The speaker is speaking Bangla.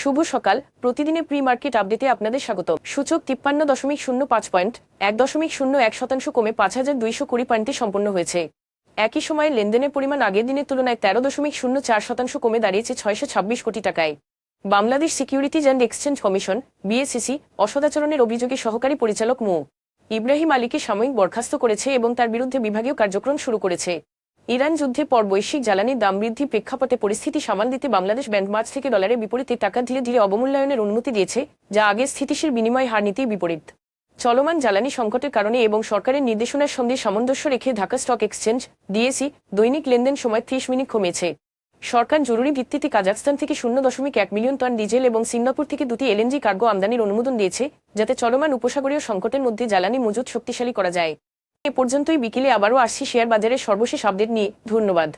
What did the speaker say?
শুভ সকাল। প্রতিদিনের প্রি মার্কেট আপডেটে আপনাদের স্বাগত। সূচক 53.05 পয়েন্ট 1.01% কমে 5,220 পয়েন্টে সম্পন্ন হয়েছে। একই সময়ে লেনদেনের পরিমাণ আগের দিনের তুলনায় 13.04% কমে দাঁড়িয়েছে 626 কোটি টাকায়। Bangladesh securities and exchange commission BSEC অসদাচরণের অভিযোগে সহকারী পরিচালক মো. ইব্রাহিম আলীকে সাময়িক বরখাস্ত করেছে এবং তার বিরুদ্ধে বিভাগীয় কার্যক্রম শুরু করেছে। ইরান যুদ্ধের পর বৈশ্বিক জ্বালানির দাম বৃদ্ধি প্রেক্ষাপটে পরিস্থিতি সামাল দিতে বাংলাদেশ ব্যাংক মার্চ থেকে ডলারের বিপরীতে টাকা ধীরে ধীরে অবমূল্যায়নের অনুমতি দিয়েছে, যা আগের স্থিতিশীল বিনিময় হার নীতির বিপরীত। চলমান জ্বালানি সংকটের কারণে এবং সরকারের নির্দেশনার সঙ্গে সামঞ্জস্য রেখে ঢাকা স্টক এক্সচেঞ্জ ডিএসই দৈনিক লেনদেন সময় 30 মিনিট কমেছে। সরকার জরুরি ভিত্তিতে কাজাখস্তান থেকে 0.1 মিলিয়ন টন ডিজেল এবং সিঙ্গাপুর থেকে 2টি এলএনজি কার্গো আমদানির অনুমোদন দিয়েছে, যাতে চলমান উপসাগরীয় সংকটের মধ্যে জ্বালানি মজুত শক্তিশালী করা যায়। এ পর্যন্তই। বিকেলে আবারও আসছি শেয়ার বাজারের সর্বশেষ আপডেট নিয়ে। ধন্যবাদ।